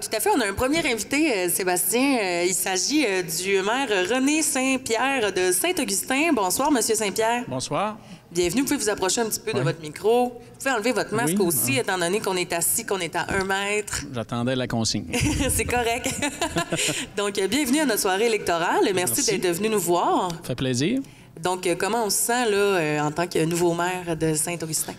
tout à fait. On a un premier invité, Sébastien. Il s'agit du maire René Saint-Pierre de Saint-Augustin. Bonsoir, Monsieur Saint-Pierre. Bonsoir. Bienvenue. Vous pouvez vous approcher un petit peu de votre micro. Vous pouvez enlever votre masque aussi, étant donné qu'on est assis, qu'on est à 1 mètre. J'attendais la consigne. C'est correct. Donc, bienvenue à notre soirée électorale. Merci. D'être venu nous voir. Ça fait plaisir. Donc, comment on se sent là, en tant que nouveau maire de Saint-Augustin?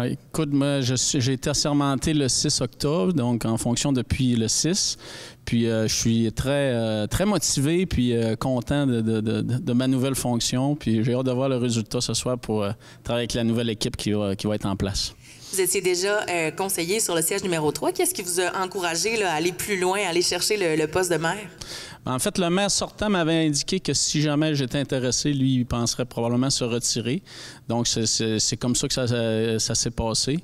Écoute, moi, j'ai été assermenté le 6 octobre, donc en fonction depuis le 6. Puis je suis très motivé puis content de ma nouvelle fonction. Puis j'ai hâte de voir le résultat ce soir pour travailler avec la nouvelle équipe qui va être en place. Vous étiez déjà conseiller sur le siège numéro 3. Qu'est-ce qui vous a encouragé là, à aller plus loin, à aller chercher le poste de maire? En fait, le maire sortant m'avait indiqué que si jamais j'étais intéressé, lui, il penserait probablement se retirer. Donc, c'est comme ça que ça s'est passé.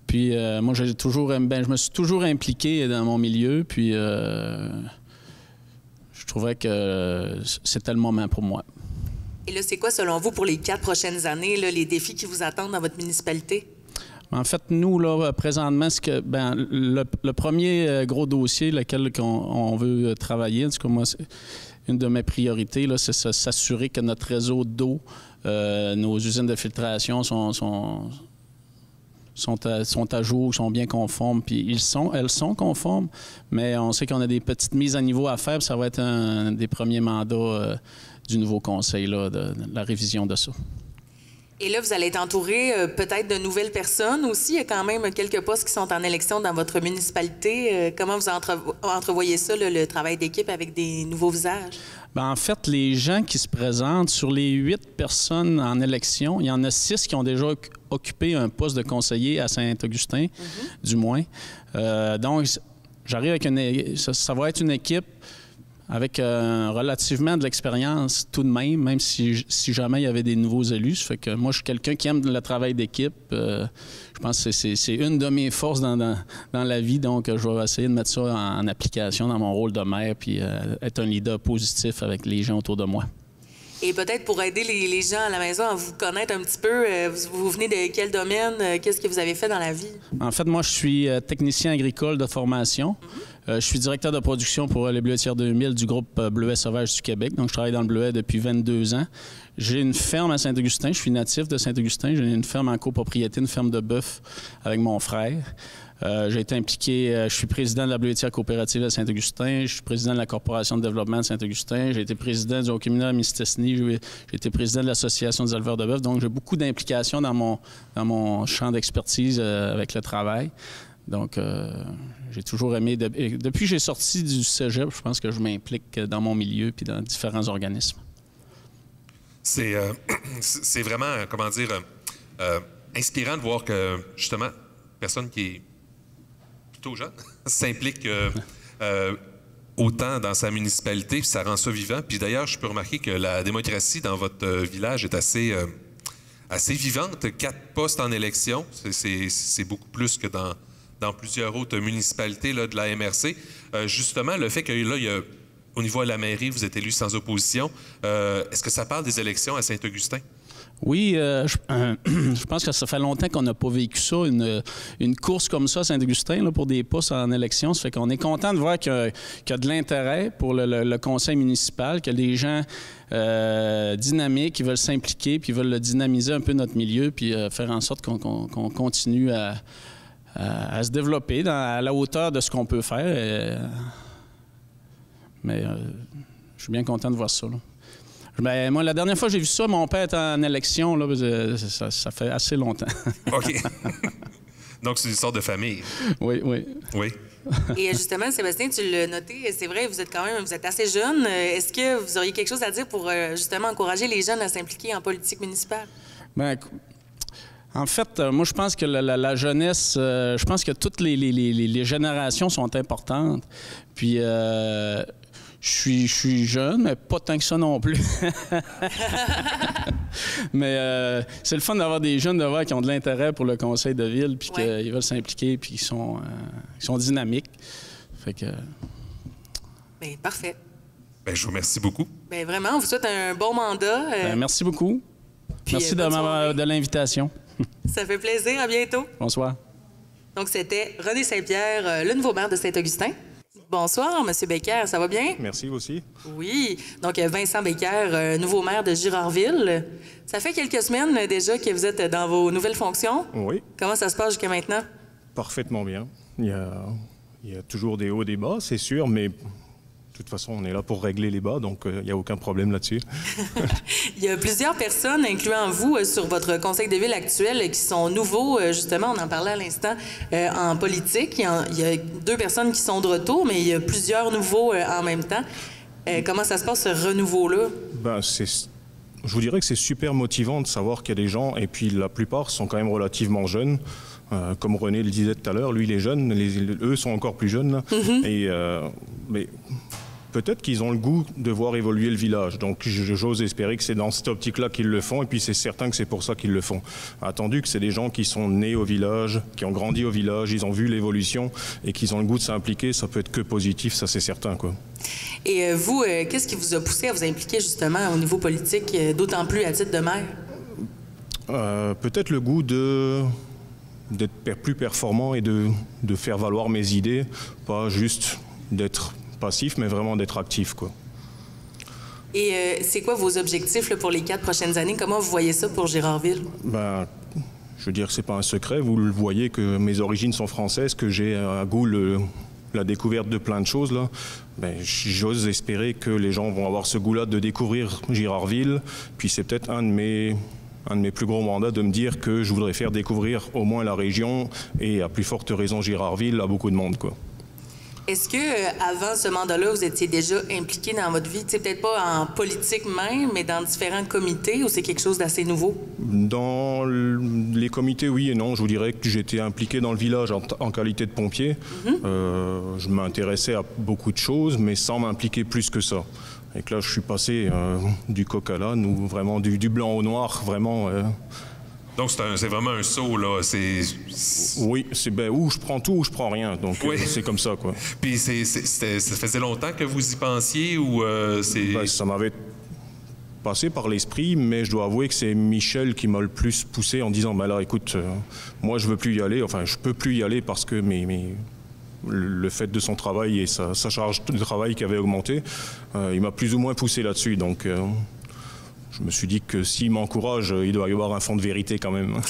Puis, moi, je me suis toujours impliqué dans mon milieu. Puis, je trouvais que c'était le moment pour moi. Et là, c'est quoi, selon vous, pour les 4 prochaines années, là, les défis qui vous attendent dans votre municipalité? En fait, nous, là, présentement, le premier gros dossier lequel on veut travailler, en tout cas, moi, une de mes priorités, là, c'est s'assurer que notre réseau d'eau, nos usines de filtration sont à jour, sont bien conformes, puis elles sont conformes, mais on sait qu'on a des petites mises à niveau à faire, puis ça va être un des premiers mandats du nouveau conseil, là, de la révision de ça. Et là, vous allez être entouré peut-être de nouvelles personnes aussi. Il y a quand même quelques postes qui sont en élection dans votre municipalité. Comment vous entrevoyez ça, le travail d'équipe avec des nouveaux visages? Bien, en fait, les gens qui se présentent, sur les 8 personnes en élection, il y en a 6 qui ont déjà occupé un poste de conseiller à Saint-Augustin, du moins. Donc, j'arrive avec ça va être une équipe avec relativement de l'expérience tout de même si jamais il y avait des nouveaux élus. Ça fait que moi, je suis quelqu'un qui aime le travail d'équipe. Je pense que c'est une de mes forces dans la vie. Donc, je vais essayer de mettre ça en application dans mon rôle de maire puis être un leader positif avec les gens autour de moi. Et peut-être pour aider les gens à la maison à vous connaître un petit peu, vous venez de quel domaine? Qu'est-ce que vous avez fait dans la vie? En fait, moi, je suis technicien agricole de formation. Je suis directeur de production pour les Bleuetières 2000 du groupe Bleuet Sauvage du Québec. Donc, je travaille dans le bleuet depuis 22 ans. J'ai une ferme à Saint-Augustin. Je suis natif de Saint-Augustin. J'ai une ferme en copropriété, une ferme de bœuf avec mon frère. J'ai été impliqué, je suis président de la Bleuetière coopérative de Saint-Augustin, je suis président de la Corporation de développement de Saint-Augustin, j'ai été président du Haut-Communal à Mistessini, j'ai été président de l'Association des éleveurs de bœuf. Donc, j'ai beaucoup d'implications dans mon champ d'expertise avec le travail. Donc, j'ai toujours aimé... Depuis que j'ai sorti du cégep, je pense que je m'implique dans mon milieu puis dans différents organismes. C'est vraiment, comment dire, inspirant de voir que, justement, personne qui est plutôt jeune s'implique autant dans sa municipalité, puis ça rend ça vivant. Puis d'ailleurs, je peux remarquer que la démocratie dans votre village est assez vivante. 4 postes en élection, c'est beaucoup plus que dans plusieurs autres municipalités là, de la MRC. Justement, le fait que là, au niveau de la mairie, vous êtes élu sans opposition, est-ce que ça parle des élections à Saint-Augustin? Oui, je pense que ça fait longtemps qu'on n'a pas vécu ça, une course comme ça à Saint-Augustin pour des postes en élection. Ça fait qu'on est content de voir qu'il y a de l'intérêt pour le conseil municipal, qu'il y a des gens dynamiques qui veulent s'impliquer puis veulent dynamiser un peu notre milieu puis faire en sorte qu'on continue à se développer à la hauteur de ce qu'on peut faire. Mais je suis bien content de voir ça, là. Bien, moi, la dernière fois que j'ai vu ça, mon père était en élection, là, ça fait assez longtemps. OK. Donc, c'est une sorte de famille. Oui. Et justement, Sébastien, tu l'as noté, c'est vrai, vous êtes assez jeune. Est-ce que vous auriez quelque chose à dire pour justement encourager les jeunes à s'impliquer en politique municipale? Bien, en fait, moi, je pense que la jeunesse, je pense que toutes les générations sont importantes. Puis... Je suis jeune, mais pas tant que ça non plus. Mais c'est le fun d'avoir des jeunes de voir qui ont de l'intérêt pour le conseil de ville, puis qu'ils veulent s'impliquer, puis qu'ils sont dynamiques. Fait que... Bien, parfait. Bien, je vous remercie beaucoup. Bien, vraiment, on vous souhaite un bon mandat. Bien, merci beaucoup. Puis, merci de l'invitation. Ça fait plaisir. À bientôt. Bonsoir. Donc, c'était René Saint-Pierre, le nouveau maire de Saint-Augustin. Bonsoir, M. Becker, ça va bien? Merci aussi. Oui. Donc, Vincent Becker, nouveau maire de Girardville. Ça fait quelques semaines déjà que vous êtes dans vos nouvelles fonctions. Oui. Comment ça se passe jusqu'à maintenant? Parfaitement bien. Il y a toujours des hauts et des bas, c'est sûr, mais de toute façon, on est là pour régler les bas, donc il n'y a aucun problème là-dessus. Il y a plusieurs personnes, incluant vous, sur votre conseil de ville actuel qui sont nouveaux. Justement, on en parlait à l'instant en politique. Il y a 2 personnes qui sont de retour, mais il y a plusieurs nouveaux en même temps. Comment ça se passe, ce renouveau-là? Je vous dirais que c'est super motivant de savoir qu'il y a des gens, et puis la plupart sont quand même relativement jeunes. Comme René le disait tout à l'heure, lui, il est jeune, eux sont encore plus jeunes. Mais peut-être qu'ils ont le goût de voir évoluer le village. Donc j'ose espérer que c'est dans cette optique-là qu'ils le font, et puis c'est certain que c'est pour ça qu'ils le font. Attendu que c'est des gens qui sont nés au village, qui ont grandi au village, ils ont vu l'évolution, et qu'ils ont le goût de s'impliquer, ça peut être que positif, ça c'est certain, quoi. Et vous, qu'est-ce qui vous a poussé à vous impliquer justement au niveau politique, d'autant plus à titre de maire? Peut-être le goût d'être plus performant et de faire valoir mes idées, pas juste d'être passif, mais vraiment d'être actif, quoi. Et c'est quoi vos objectifs là, pour les 4 prochaines années? Comment vous voyez ça pour Girardville? Je veux dire, c'est pas un secret. Vous le voyez que mes origines sont françaises, que j'ai à goût la découverte de plein de choses, là. J'ose espérer que les gens vont avoir ce goût-là de découvrir Girardville. Puis c'est peut-être un de mes plus gros mandats de me dire que je voudrais faire découvrir au moins la région et à plus forte raison Girardville à beaucoup de monde, quoi. Est-ce que avant ce mandat-là, vous étiez déjà impliqué dans votre vie, peut-être pas en politique même, mais dans différents comités, ou c'est quelque chose d'assez nouveau? Dans les comités, oui et non. Je vous dirais que j'étais impliqué dans le village en qualité de pompier. Je m'intéressais à beaucoup de choses, mais sans m'impliquer plus que ça. Et que là, je suis passé du coq à l'âne, ou vraiment du blanc au noir, vraiment. Donc, c'est vraiment un saut, là. Oui, ou je prends tout ou je prends rien. Donc, oui. C'est comme ça, quoi. Puis, ça faisait longtemps que vous y pensiez ou c'est... Ça m'avait passé par l'esprit, mais je dois avouer que c'est Michel qui m'a le plus poussé en disant, là, écoute, moi, je veux plus y aller. Enfin, je peux plus y aller parce que le fait de son travail et sa charge de travail qui avait augmenté, il m'a plus ou moins poussé là-dessus. Donc... je me suis dit que s'il m'encourage, il doit y avoir un fond de vérité quand même.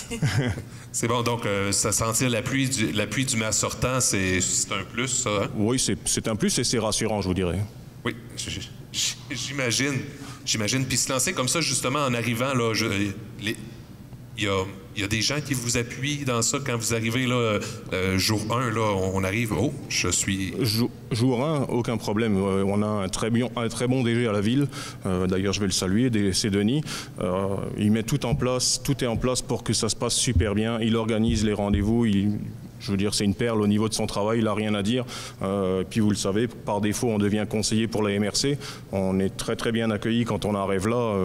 C'est bon, donc ça sentir l'appui du maire sortant, c'est un plus, ça? Hein? Oui, c'est un plus et c'est rassurant, je vous dirais. Oui, j'imagine. Puis se lancer comme ça, justement, en arrivant, là, il y a des gens qui vous appuient dans ça quand vous arrivez, là, jour 1, là, on arrive, je suis... Jour 1, aucun problème. On a un très bon DG à la ville. D'ailleurs, je vais le saluer, c'est Denis. Il met tout en place, tout est en place pour que ça se passe super bien. Il organise les rendez-vous, je veux dire, c'est une perle au niveau de son travail, il n'a rien à dire. Puis vous le savez, par défaut, on devient conseiller pour la MRC. On est très très bien accueillis quand on arrive là.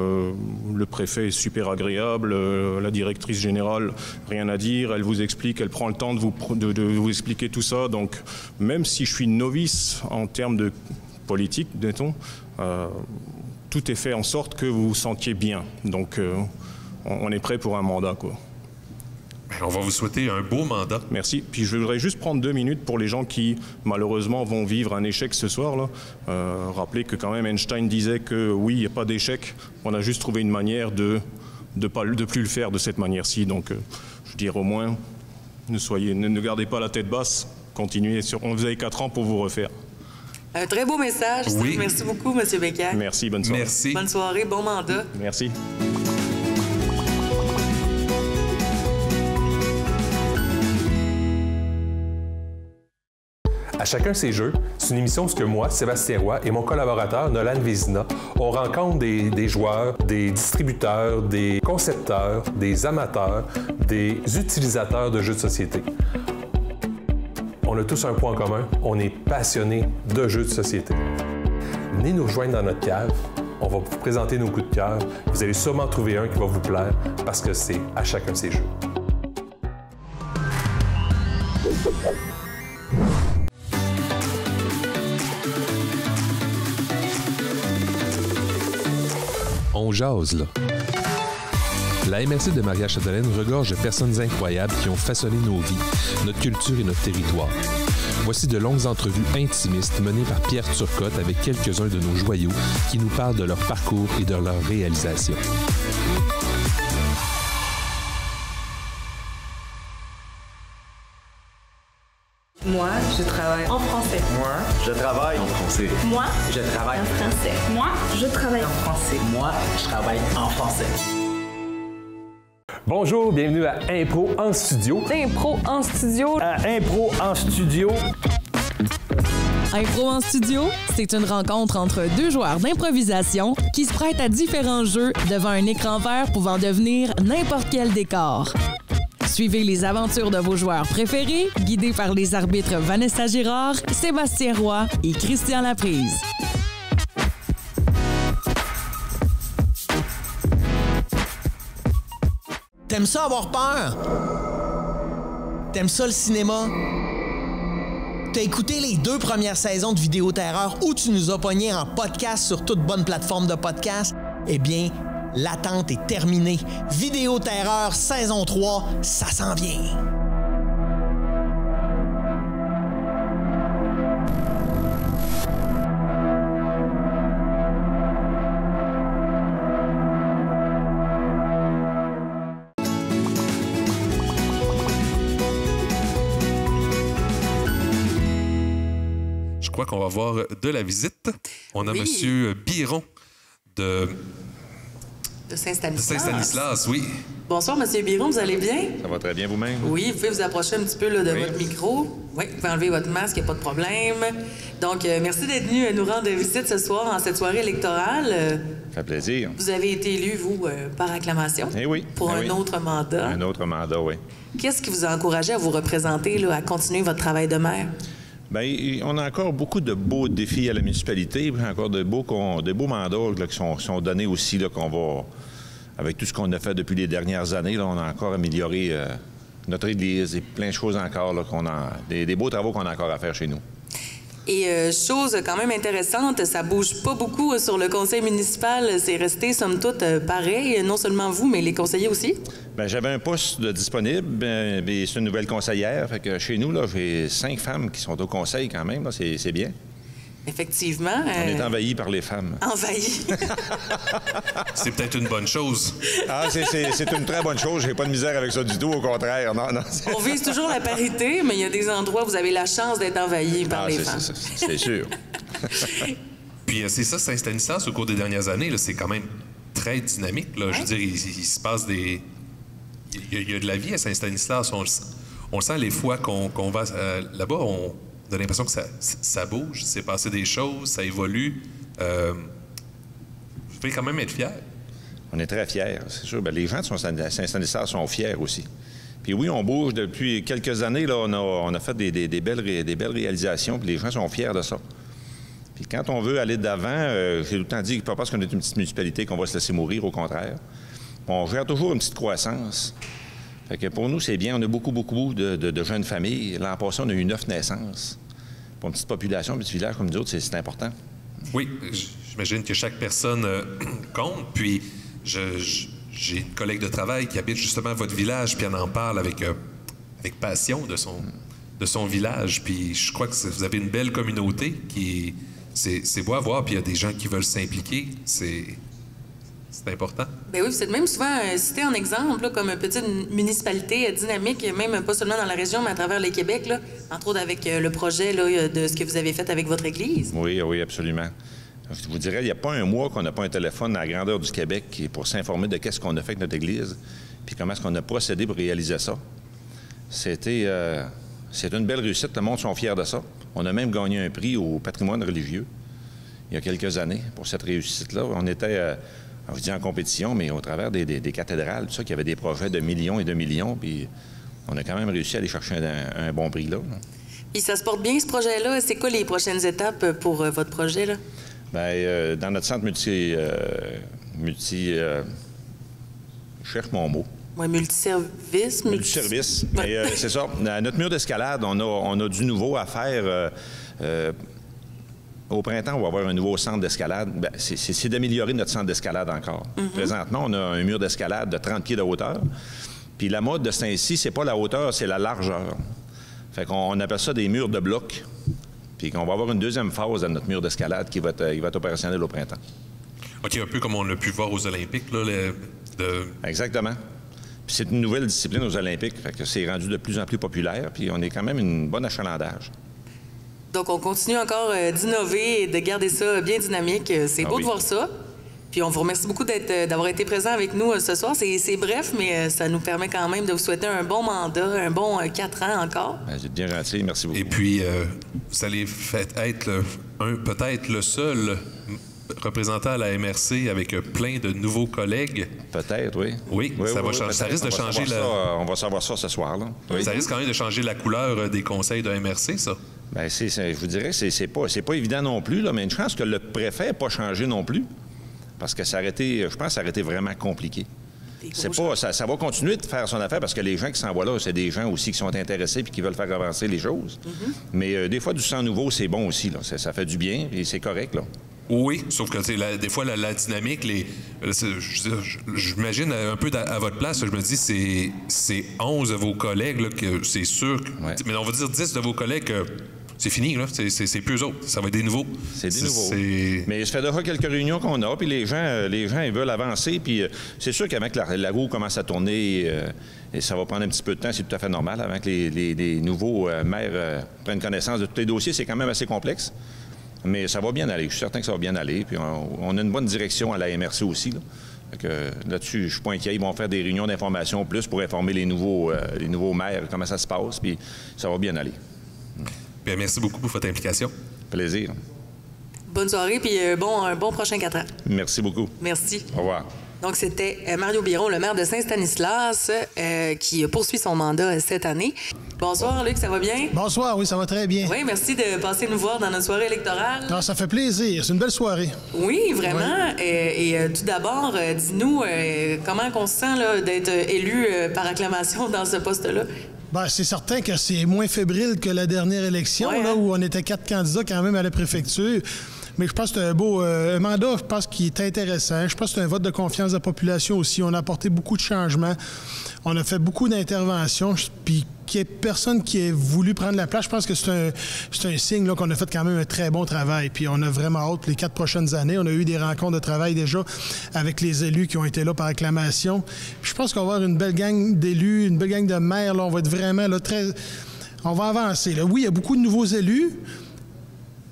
Le préfet est super agréable, la directrice générale, rien à dire. Elle vous explique, elle prend le temps de vous expliquer tout ça. Donc, même si je suis novice en termes de politique, dit-on, tout est fait en sorte que vous vous sentiez bien. Donc, on est prêt pour un mandat, quoi. On va vous souhaiter un beau mandat. Merci. Puis je voudrais juste prendre 2 minutes pour les gens qui, malheureusement, vont vivre un échec ce soir-là. Rappeler que quand même Einstein disait que oui, il n'y a pas d'échec. On a juste trouvé une manière de plus le faire de cette manière-ci. Donc, je veux dire, au moins, ne gardez pas la tête basse. Continuez. Vous avez 4 ans pour vous refaire. Un très beau message. Oui. Merci beaucoup, M. Becker. Merci. Bonne soirée. Merci. Bonne soirée. Bon mandat. Merci. À chacun ses jeux, c'est une émission où moi, Sébastien Roy et mon collaborateur Nolan Vézina, on rencontre des joueurs, des distributeurs, des concepteurs, des amateurs, des utilisateurs de jeux de société. On a tous un point en commun, on est passionnés de jeux de société. Venez nous rejoindre dans notre cave, on va vous présenter nos coups de cœur, vous allez sûrement trouver un qui va vous plaire parce que c'est à chacun ses jeux. On jase, là. La MRC de Maria-Chapdelaine regorge de personnes incroyables qui ont façonné nos vies, notre culture et notre territoire. Voici de longues entrevues intimistes menées par Pierre Turcotte avec quelques-uns de nos joyaux qui nous parlent de leur parcours et de leur réalisation. Moi, je travaille en français. Moi, je travaille en français. Moi, Je travaille en français. Moi, je travaille en français. Moi, je travaille en français. Bonjour, bienvenue à Impro en studio. Impro en studio. Impro en studio. Impro en studio, c'est une rencontre entre deux joueurs d'improvisation qui se prêtent à différents jeux devant un écran vert pouvant devenir n'importe quel décor. Suivez les aventures de vos joueurs préférés, guidés par les arbitres Vanessa Girard, Sébastien Roy et Christian Laprise. T'aimes ça avoir peur? T'aimes ça le cinéma? T'as écouté les 2 premières saisons de Vidéo Terreur où tu nous as pognés en podcast sur toute bonne plateforme de podcast? Eh bien, l'attente est terminée. Vidéo Terreur saison 3, ça s'en vient. Je crois qu'on va avoir de la visite. On a Oui. M. Biron de Saint-Stanislas. Saint-Stanislas, oui. Bonsoir, M. Biron, vous allez bien? Ça va très bien vous-même? Oui, vous pouvez vous approcher un petit peu là, de Oui. votre micro. Oui, vous pouvez enlever votre masque, il n'y a pas de problème. Donc, merci d'être venu nous rendre visite ce soir en cette soirée électorale. Ça fait plaisir. Vous avez été élu, vous, par acclamation. Eh oui. Pour Eh un oui. autre mandat. Un autre mandat, oui. Qu'est-ce qui vous a encouragé à vous représenter, là, à continuer votre travail de maire? Bien, on a encore beaucoup de beaux défis à la municipalité, puis encore de beaux mandats là, qui sont donnés aussi, là, qu'on va, avec tout ce qu'on a fait depuis les dernières années, là, on a encore amélioré notre église et plein de choses encore, là, des beaux travaux qu'on a encore à faire chez nous. Et chose quand même intéressante, ça bouge pas beaucoup sur le conseil municipal. C'est resté, somme toute, pareil. Non seulement vous, mais les conseillers aussi. Bien, j'avais un poste de disponible, mais c'est une nouvelle conseillère. Fait que chez nous, là, j'ai 5 femmes qui sont au conseil quand même. Là, c'est bien. Effectivement. On est envahis par les femmes. Envahis. C'est peut-être une bonne chose. Ah, c'est une très bonne chose. J'ai pas de misère avec ça du tout, au contraire. Non. On vise toujours la parité, mais il y a des endroits où vous avez la chance d'être envahi par les femmes. C'est sûr. Puis c'est ça, Saint-Stanislas, au cours des dernières années, là, c'est quand même très dynamique. Là. Je veux dire, il se passe des... Il y a de la vie à Saint-Stanislas. On le sent les fois qu'on va là-bas, on a l'impression que ça bouge, c'est passé des choses, ça évolue. Vous pouvez quand même être fiers. On est très fiers, c'est sûr. Bien, les gens de Saint-Stanislas sont fiers aussi. Puis oui, on bouge depuis quelques années. Là, on a fait des belles réalisations, puis les gens sont fiers de ça. Puis quand on veut aller d'avant, j'ai tout le temps dit, pas parce qu'on est une petite municipalité qu'on va se laisser mourir, au contraire. On gère toujours une petite croissance. Fait que pour nous, c'est bien. On a beaucoup de jeunes familles. L'an passé, on a eu 9 naissances. Pour une petite population, un petit village comme nous autres, c'est important. Oui, j'imagine que chaque personne compte. Puis j'ai une collègue de travail qui habite justement à votre village, puis elle en parle avec passion de son village. Puis je crois que vous avez une belle communauté qui... C'est beau à voir, puis il y a des gens qui veulent s'impliquer. C'est important. Bien oui, vous êtes même souvent cité en exemple là, comme une petite municipalité dynamique, même pas seulement dans la région, mais à travers le Québec, là, entre autres avec le projet là, de ce que vous avez fait avec votre Église. Oui, absolument. Je vous dirais, il n'y a pas un mois qu'on n'a pas un téléphone à la grandeur du Québec pour s'informer de qu'est-ce qu'on a fait avec notre Église, puis comment est-ce qu'on a procédé pour réaliser ça. C'est une belle réussite. Le monde sont fiers de ça. On a même gagné un prix au patrimoine religieux il y a quelques années pour cette réussite-là. On était... je dis en compétition, mais au travers des cathédrales, tout ça, qui avait des projets de millions et de millions, puis on a quand même réussi à aller chercher un bon prix là. Puis ça se porte bien, ce projet-là. C'est quoi les prochaines étapes pour votre projet, là? Bien, dans notre centre je cherche mon mot. Oui, multiservice. Multiservice. Ouais. Mais c'est ça. À notre mur d'escalade, on a du nouveau à faire. Au printemps, on va avoir un nouveau centre d'escalade. Bien, c'est d'améliorer notre centre d'escalade encore. Présentement, on a un mur d'escalade de 30 pieds de hauteur. Puis la mode de Saint-Cy, c'est pas la hauteur, c'est la largeur. Fait qu'on appelle ça des murs de blocs. Puis qu'on va avoir une deuxième phase à notre mur d'escalade qui va être opérationnel au printemps. OK, un peu comme on l'a pu voir aux Olympiques, là, Exactement. Puis c'est une nouvelle discipline aux Olympiques, fait que c'est rendu de plus en plus populaire, puis on est quand même une bonne achalandage. Donc, on continue encore d'innover et de garder ça bien dynamique. C'est beau de voir ça. Puis on vous remercie beaucoup d'avoir été présent avec nous ce soir. C'est bref, mais ça nous permet quand même de vous souhaiter un bon mandat, un bon 4 ans encore. Vous êtes bien gentil, merci beaucoup. Et puis, vous allez être peut-être le seul représentant à la MRC avec plein de nouveaux collègues. Peut-être, oui. Oui, ça risque de changer on va savoir ça ce soir, là. Oui. Ça risque quand même de changer la couleur des conseils de MRC, ça. Bien, je vous dirais que c'est pas évident non plus, là, mais une chance que le préfet n'a pas changé non plus. Parce que je pense que ça aurait été vraiment compliqué. Ça va continuer de faire son affaire parce que les gens qui s'envoient là, c'est des gens aussi qui sont intéressés et qui veulent faire avancer les choses. Mais des fois, du sang nouveau, c'est bon aussi. Là. Ça fait du bien et c'est correct. Là. Oui, sauf que des fois, la dynamique, j'imagine un peu à votre place, je me dis, c'est 11 de vos collègues, là, que c'est sûr, mais on va dire 10 de vos collègues que c'est fini, là. C'est plus eux autres. Ça va être des nouveaux. C'est des nouveaux. Mais ça fait déjà quelques réunions qu'on a, puis les gens ils veulent avancer, puis c'est sûr qu'avant que la roue commence à tourner, et ça va prendre un petit peu de temps, c'est tout à fait normal, avant que les nouveaux maires prennent connaissance de tous les dossiers. C'est quand même assez complexe. Mais ça va bien aller. Je suis certain que ça va bien aller. Puis on a une bonne direction à la MRC aussi. Là-dessus, je ne suis pas inquiet. Ils vont faire des réunions d'information plus pour informer les nouveaux maires comment ça se passe. Puis ça va bien aller. Bien, merci beaucoup pour votre implication. Plaisir. Bonne soirée, puis un bon prochain 4 ans. Merci beaucoup. Merci. Au revoir. Donc, c'était Mario Biron, le maire de Saint-Stanislas, qui poursuit son mandat cette année. Bonsoir, Luc, ça va bien? Bonsoir, oui, ça va très bien. Oui, merci de passer nous voir dans notre soirée électorale. Non, ça fait plaisir. C'est une belle soirée. Oui, vraiment. Oui. Et tout d'abord, dis-nous, comment on se sent là, d'être élu par acclamation dans ce poste-là? Bien, c'est certain que c'est moins fébrile que la dernière élection, là, où on était 4 candidats quand même à la préfecture. Mais je pense que c'est un beau mandat, je pense qu'il est intéressant. Je pense que c'est un vote de confiance de la population aussi. On a apporté beaucoup de changements. On a fait beaucoup d'interventions. Puis qu'il n'y ait personne qui ait voulu prendre la place, je pense que c'est un signe là, qu'on a fait quand même un très bon travail. Puis on a vraiment hâte pour les 4 prochaines années. On a eu des rencontres de travail déjà avec les élus qui ont été là par acclamation. Puis je pense qu'on va avoir une belle gang d'élus, une belle gang de maires. Là, on va être vraiment là, on va avancer. Là. Oui, il y a beaucoup de nouveaux élus.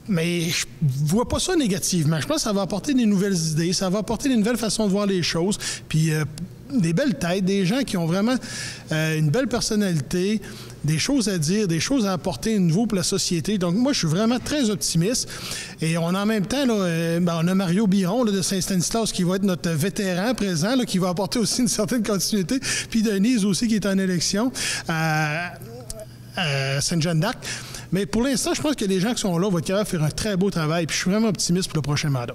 Mais je ne vois pas ça négativement. Je pense que ça va apporter des nouvelles idées, ça va apporter des nouvelles façons de voir les choses, puis des belles têtes, des gens qui ont vraiment une belle personnalité, des choses à dire, des choses à apporter de nouveau pour la société. Donc moi, je suis vraiment très optimiste. Et on a en même temps, là, on a Mario Biron là, de Saint-Stanislas qui va être notre vétéran présent, là, qui va apporter aussi une certaine continuité, puis Denise aussi qui est en élection à Sainte-Jeanne-d'Arc. Mais pour l'instant, je pense que les gens qui sont là vont être capables de faire un très beau travail. Puis je suis vraiment optimiste pour le prochain mandat.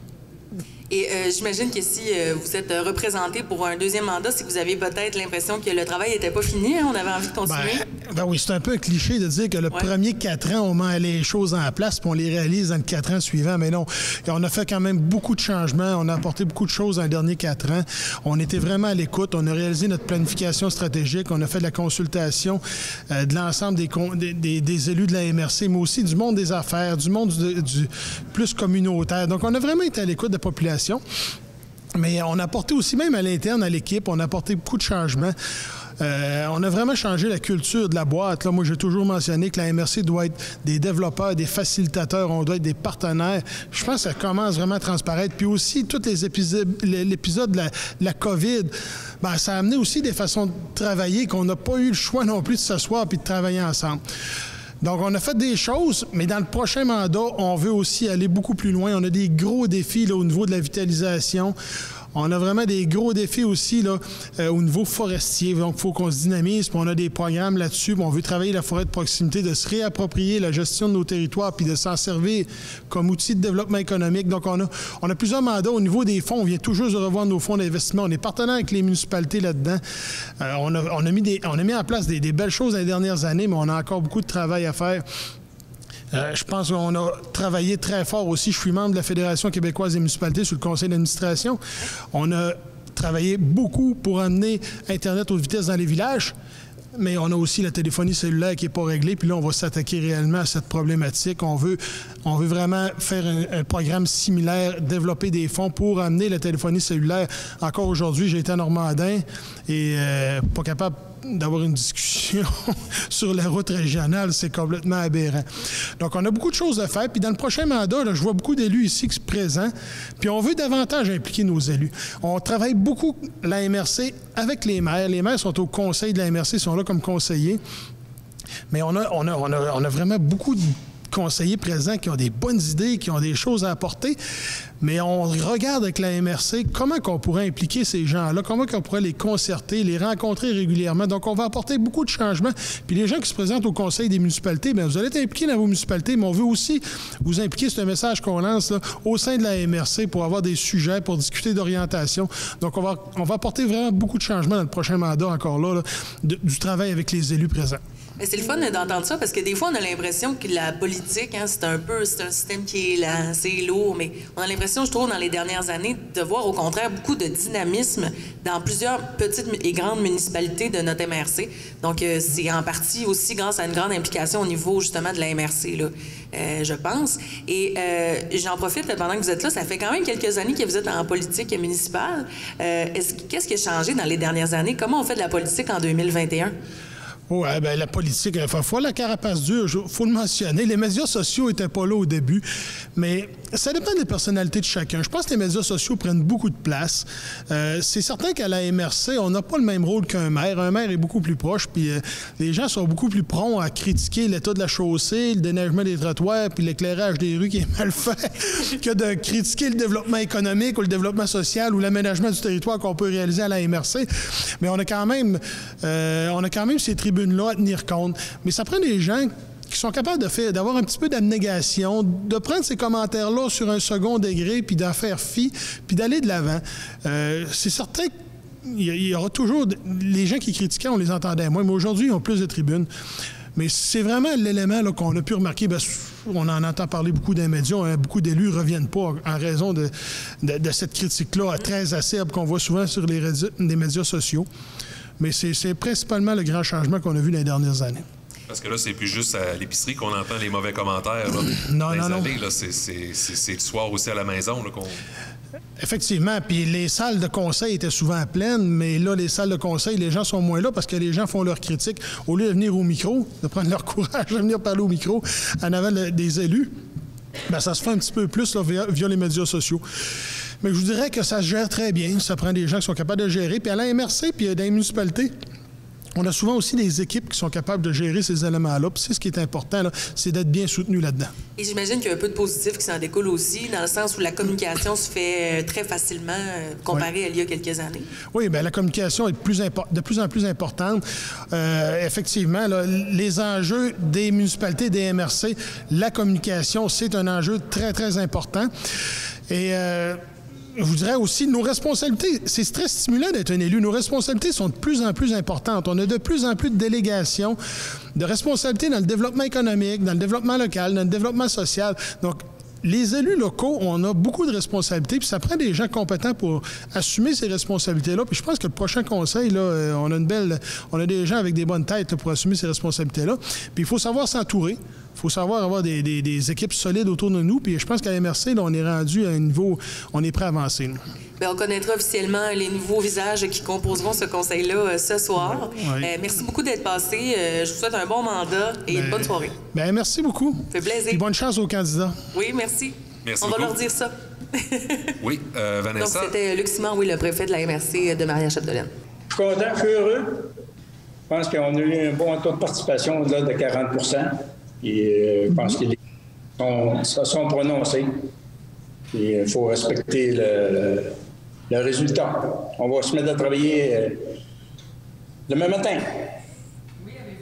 Et j'imagine que si vous êtes représenté pour un deuxième mandat, c'est que vous avez peut-être l'impression que le travail n'était pas fini, hein? On avait envie de continuer. Ben oui, c'est un peu un cliché de dire que le premier 4 ans, on met les choses en place puis on les réalise dans le 4 ans suivant. Mais non, et on a fait quand même beaucoup de changements. On a apporté beaucoup de choses dans les derniers 4 ans. On était vraiment à l'écoute. On a réalisé notre planification stratégique. On a fait de la consultation de l'ensemble des élus de la MRC, mais aussi du monde des affaires, du monde du plus communautaire. Donc, on a vraiment été à l'écoute de la population. Mais on a apporté aussi, même à l'interne, à l'équipe, on a apporté beaucoup de changements. On a vraiment changé la culture de la boîte. Là, moi, j'ai toujours mentionné que la MRC doit être des développeurs, des facilitateurs, on doit être des partenaires. Je pense que ça commence vraiment à transparaître. Puis aussi, tous l'épisode de la COVID, ça a amené aussi des façons de travailler qu'on n'a pas eu le choix non plus de s'asseoir et de travailler ensemble. Donc, on a fait des choses, mais dans le prochain mandat, on veut aussi aller beaucoup plus loin. On a des gros défis là, au niveau de la vitalisation. On a vraiment des gros défis aussi là, au niveau forestier. Donc, il faut qu'on se dynamise. Puis on a des programmes là-dessus. Puis on veut travailler la forêt de proximité, de se réapproprier la gestion de nos territoires puis de s'en servir comme outil de développement économique. Donc, on a plusieurs mandats au niveau des fonds. On vient toujours de revoir nos fonds d'investissement. On est partenaire avec les municipalités là-dedans. On a mis en place des belles choses dans les dernières années, mais on a encore beaucoup de travail à faire. Je pense qu'on a travaillé très fort aussi. Je suis membre de la Fédération québécoise des municipalités sur le conseil d'administration. On a travaillé beaucoup pour amener Internet haute vitesse dans les villages. Mais on a aussi la téléphonie cellulaire qui n'est pas réglée. Puis là, on va s'attaquer réellement à cette problématique. On veut vraiment faire un programme similaire, développer des fonds pour amener la téléphonie cellulaire. Encore aujourd'hui, j'ai été à Normandin et pas capable d'avoir une discussion sur la route régionale, c'est complètement aberrant. Donc, on a beaucoup de choses à faire. Puis dans le prochain mandat, là, je vois beaucoup d'élus ici qui sont présents. Puis on veut davantage impliquer nos élus. On travaille beaucoup, la MRC, avec les maires. Les maires sont au conseil de la MRC, sont là comme conseillers. Mais on a vraiment beaucoup de conseillers présents qui ont des bonnes idées, qui ont des choses à apporter, mais on regarde avec la MRC comment on pourrait impliquer ces gens-là, comment on pourrait les concerter, les rencontrer régulièrement. Donc, on va apporter beaucoup de changements. Puis les gens qui se présentent au conseil des municipalités, bien, vous allez être impliqués dans vos municipalités, mais on veut aussi vous impliquer, c'est un message qu'on lance là, au sein de la MRC pour avoir des sujets, pour discuter d'orientation. Donc, on va apporter vraiment beaucoup de changements dans le prochain mandat, encore là, du travail avec les élus présents. C'est le fun d'entendre ça parce que des fois, on a l'impression que la politique, hein, c'est un système qui est là, assez lourd, mais on a l'impression, je trouve, dans les dernières années, de voir au contraire beaucoup de dynamisme dans plusieurs petites et grandes municipalités de notre MRC. Donc, c'est en partie aussi grâce à une grande implication au niveau, justement, de la MRC, là, je pense. Et j'en profite, pendant que vous êtes là, ça fait quand même quelques années que vous êtes en politique municipale. Qu'est-ce qui a changé dans les dernières années? Comment on fait de la politique en 2021? Oui, bien, la politique, il faut la carapace dure, il faut le mentionner. Les médias sociaux n'étaient pas là au début, mais ça dépend des personnalités de chacun. Je pense que les médias sociaux prennent beaucoup de place. C'est certain qu'à la MRC, on n'a pas le même rôle qu'un maire. Un maire est beaucoup plus proche, puis les gens sont beaucoup plus prompts à critiquer l'état de la chaussée, le déneigement des trottoirs, puis l'éclairage des rues qui est mal fait, que de critiquer le développement économique ou le développement social ou l'aménagement du territoire qu'on peut réaliser à la MRC. Mais on a quand même ces tribunes là à tenir compte. Mais ça prend des gens qui sont capables d'avoir un petit peu d'abnégation, de prendre ces commentaires-là sur un second degré, puis d'en faire fi, puis d'aller de l'avant. C'est certain qu'il y aura toujours... Les gens qui critiquaient, on les entendait moins, mais aujourd'hui, ils ont plus de tribunes. Mais c'est vraiment l'élément là, qu'on a pu remarquer. Bien, on en entend parler beaucoup dans les médias. Beaucoup d'élus ne reviennent pas en raison de cette critique-là très acerbe qu'on voit souvent sur les médias sociaux. Mais c'est principalement le grand changement qu'on a vu dans les dernières années. Parce que là, c'est plus juste à l'épicerie qu'on entend les mauvais commentaires. Là. Non. C'est le soir aussi à la maison là, qu'on... Effectivement. Puis les salles de conseil étaient souvent pleines, mais là, les salles de conseil, les gens sont moins là parce que les gens font leurs critiques. Au lieu de venir au micro, de prendre leur courage de venir parler au micro en avant des élus, bien, ça se fait un petit peu plus là, via les médias sociaux. Mais je vous dirais que ça se gère très bien. Ça prend des gens qui sont capables de gérer. Puis à la MRC, puis dans les municipalités, on a souvent aussi des équipes qui sont capables de gérer ces éléments-là. Puis c'est ce qui est important, là, c'est d'être bien soutenu là-dedans. Et j'imagine qu'il y a un peu de positif qui s'en découle aussi, dans le sens où la communication se fait très facilement comparée à il y a quelques années. Oui, bien, la communication est de plus en plus importante. Effectivement, là, les enjeux des municipalités, des MRC, la communication, c'est un enjeu très, très important. Et... je vous dirais aussi, nos responsabilités, c'est très stimulant d'être un élu. Nos responsabilités sont de plus en plus importantes. On a de plus en plus de délégations, de responsabilités dans le développement économique, dans le développement local, dans le développement social. Donc, les élus locaux, on a beaucoup de responsabilités, puis ça prend des gens compétents pour assumer ces responsabilités-là. Puis je pense que le prochain conseil, là, on a des gens avec des bonnes têtes là, pour assumer ces responsabilités-là. Puis il faut savoir s'entourer. Il faut savoir avoir des équipes solides autour de nous. Puis je pense qu'à la MRC, là, on est rendu à un niveau, on est prêt à avancer. Bien, on connaîtra officiellement les nouveaux visages qui composeront ce conseil-là ce soir. Oui. Merci beaucoup d'être passé. Je vous souhaite un bon mandat et une bonne soirée. Bien, merci beaucoup. Ça fait plaisir. Et bonne chance aux candidats. Oui, merci. Merci on beaucoup. va leur dire ça. Oui, Vanessa. Donc, c'était Luc Simard, oui, le préfet de la MRC de Maria-Chapdelaine. Je suis content, je suis heureux. Je pense qu'on a eu un bon taux de participation au-delà de 40 Et je pense qu'ils se sont prononcés. Il faut respecter le résultat. On va se mettre à travailler demain matin.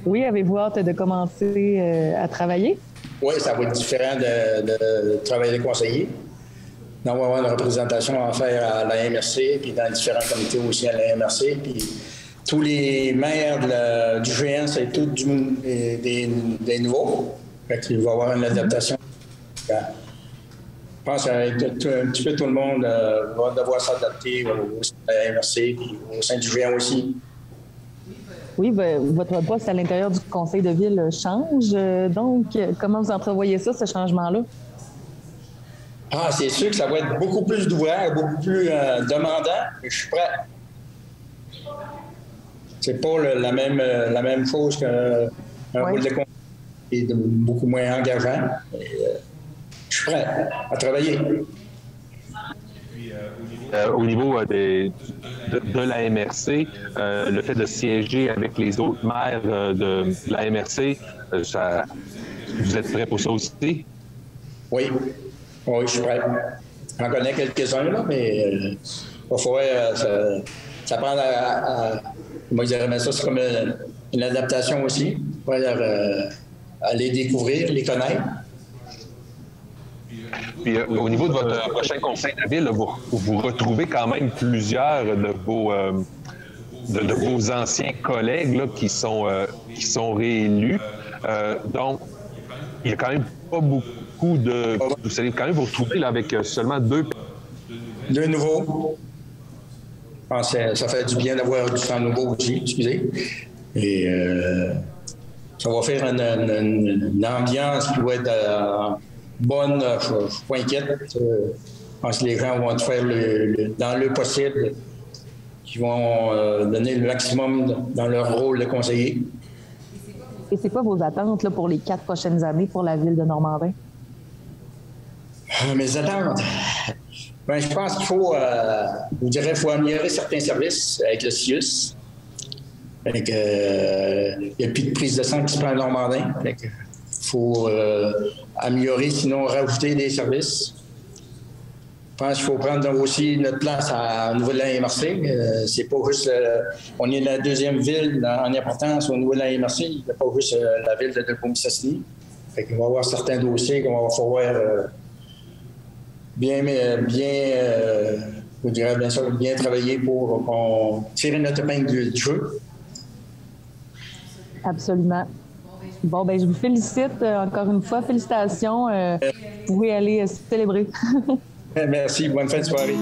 Oui, avez-vous hâte de commencer à travailler? Oui, ça va être différent de travail des conseillers. Donc, on va avoir une représentation à faire à la MRC, puis dans différents comités aussi à la MRC. Puis tous les maires du GN, c'est tous des nouveaux. Fait qu'il va y avoir une adaptation. Je pense qu'un petit peu tout le monde va devoir s'adapter au sein de la MRC, puis au sein du GN aussi. Oui, votre poste à l'intérieur du conseil de ville change. Donc, comment vous entrevoyez ça, ce changement-là? Ah, c'est sûr que ça va être beaucoup plus d'ouvert, beaucoup plus demandant. Je suis prêt. C'est pas la même chose qu'un rôle de conseil qui est beaucoup moins engageant. Je suis prêt à travailler. Au niveau de la MRC, le fait de siéger avec les autres maires de la MRC, vous êtes prêt pour ça aussi? Oui. Oui, je suis prêt. J'en connais quelques-uns, là, mais il va falloir... ça prend moi, je dirais, ça, c'est comme une adaptation aussi. Il va falloir les découvrir, les connaître. Puis au niveau de votre prochain conseil de ville, vous retrouvez quand même plusieurs de vos anciens collègues là, qui sont réélus. Donc, il n'y a quand même pas beaucoup de... Vous allez quand même vous retrouver là, avec seulement deux nouveaux. Je pense que ça fait du bien d'avoir du sang nouveau aussi, excusez. Et ça va faire une ambiance qui va être bonne. Je ne suis pas inquiète. Je pense que les gens vont faire dans le possible, qui vont donner le maximum dans leur rôle de conseiller. Et c'est quoi vos attentes là, pour les 4 prochaines années pour la ville de Normandin? Mes attentes? Bien, je pense qu'il faut, faut améliorer certains services avec le CIUS. Il n'y a plus de prise de sang qui se prend à Normandin. Il faut améliorer, sinon rajouter des services. Je pense qu'il faut prendre aussi notre place au niveau de la MRC. C'est pas juste... on est la deuxième ville en importance au niveau de la MRC. Il n'y a pas juste la ville de Delcombe-Sassini. Il va y avoir certains dossiers qu'on va falloir bien travailler pour tirer notre épingle du jeu. Absolument. Bon, ben je vous félicite encore une fois. Félicitations. Vous pouvez aller célébrer. Merci. Bonne fin de soirée.